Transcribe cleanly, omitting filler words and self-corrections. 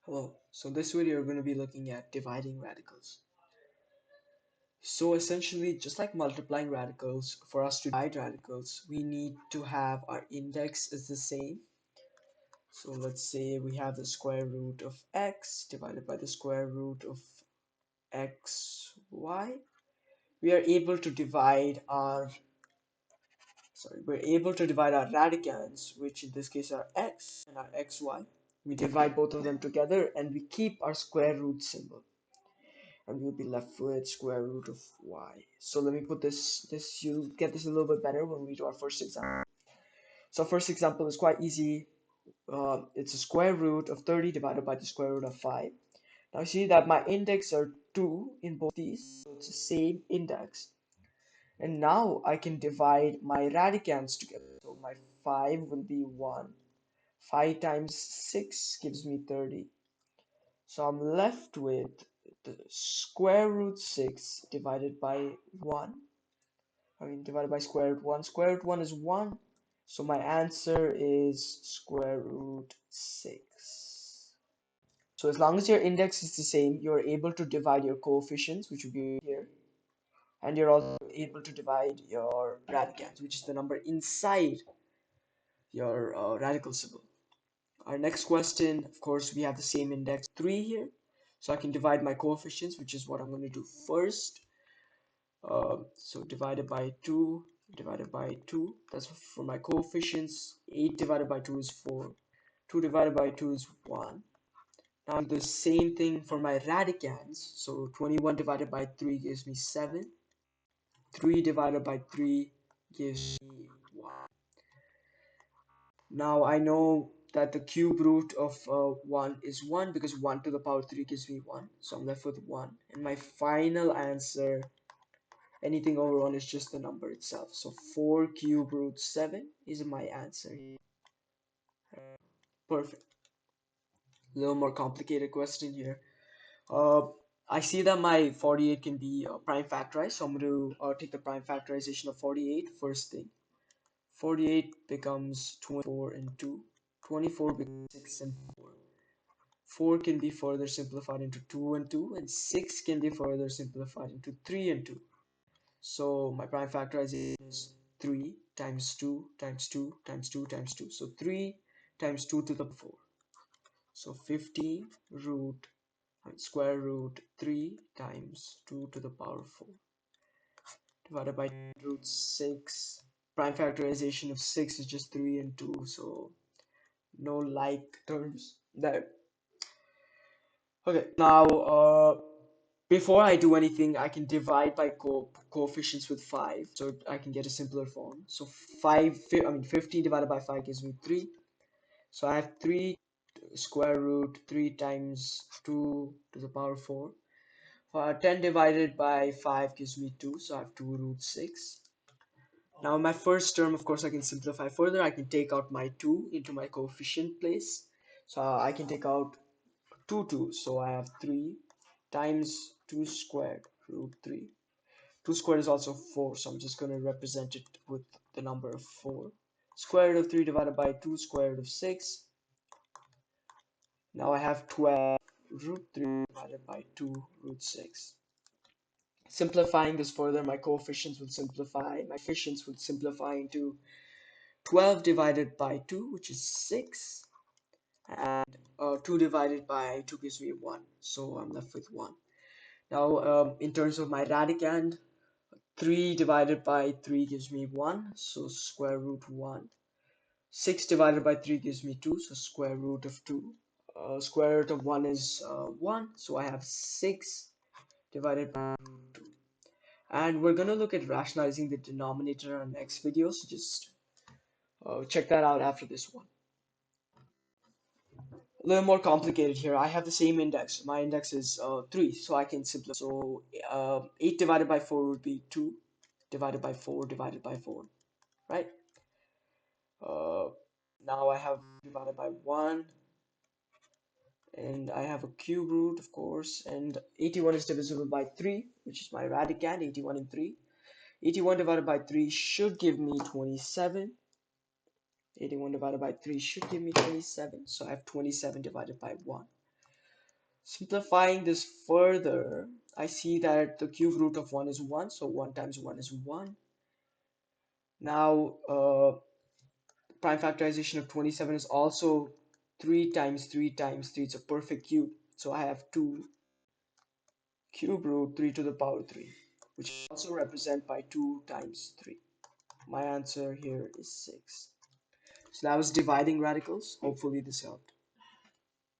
Hello, so this video we're going to be looking at dividing radicals. So essentially, just like multiplying radicals, for us to divide radicals, we need to have our index is the same. So let's say we have the square root of x divided by the square root of xy. We are able to divide our radicands, which in this case are x and our xy. We divide both of them together and we keep our square root symbol, and we'll be left with square root of y. So let me put this, you'll get this a little bit better when we do our first example. So first example is quite easy. It's a square root of 30 divided by the square root of 5. Now see that my index are 2 in both these, so it's the same index. And now I can divide my radicands together. So my 5 will be 1. 5 times 6 gives me 30. So I'm left with the square root 6 divided by 1. Divided by square root 1. Square root 1 is 1. So my answer is square root 6. So as long as your index is the same, you're able to divide your coefficients, which will be here. And you're also able to divide your radicands, which is the number inside your radical symbol. Our next question, of course, we have the same index 3 here. So I can divide my coefficients, which is what I'm going to do first. So divided by 2, divided by 2, that's for my coefficients. 8 divided by 2 is 4. 2 divided by 2 is 1. Now the same thing for my radicands. So 21 divided by 3 gives me 7. 3 divided by 3 gives me 1. Now I know that the cube root of 1 is 1 because 1 to the power 3 gives me 1. So I'm left with 1. And my final answer, anything over 1 is just the number itself. So 4 cube root 7 is my answer. Perfect. A little more complicated question here. Uh, I see that my 48 can be prime factorized. So I'm going to take the prime factorization of 48 first thing. 48 becomes 24 and 2. 24 becomes 6 and 4. 4 can be further simplified into 2 and 2. And 6 can be further simplified into 3 and 2. So my prime factorization is 3 times 2 times 2 times 2 times 2. So 3 times 2 to the 4. So 15 square root 3 times 2 to the power 4 divided by root 6. Prime factorization of 6 is just 3 and 2. So no like terms there. Okay, now before I do anything, I can divide by coefficients with 5, so I can get a simpler form. So 15 divided by 5 gives me 3. So I have 3 square root 3 times 2 to the power 4. 10 divided by 5 gives me 2, so I have 2 root 6. Now in my first term, of course, I can simplify further. I can take out my 2 into my coefficient place. So I can take out 2. So I have 3 times 2 squared root 3. 2 squared is also 4, so I'm just going to represent it with the number of 4. Square root of 3 divided by 2, square root of 6. Now I have 12 root 3 divided by 2 root 6. Simplifying this further, my coefficients would simplify. My coefficients would simplify into 12 divided by 2, which is 6. And 2 divided by 2 gives me 1. So I'm left with 1. Now, in terms of my radicand, 3 divided by 3 gives me 1, so square root 1. 6 divided by 3 gives me 2, so square root of 2. Square root of 1 is 1, so I have 6 divided by root 2. And we're going to look at rationalizing the denominator in our next video, so just check that out after this one. A little more complicated here. I have the same index. My index is 3, so I can simplify. So 8 divided by 4 would be 2 divided by 4 divided by 4, right? Uh, Now I have divided by 1, and I have a cube root, of course, and 81 is divisible by 3, which is my radicand, 81 and 3. 81 divided by 3 should give me 27. 81 divided by 3 should give me 27, so I have 27 divided by 1. Simplifying this further, I see that the cube root of 1 is 1, so 1 times 1 is 1. Now, prime factorization of 27 is also 3 times 3 times 3. It's a perfect cube. So I have 2 cube root 3 to the power 3, which is also represented by 2 times 3. My answer here is 6. So that was dividing radicals. Hopefully this helped.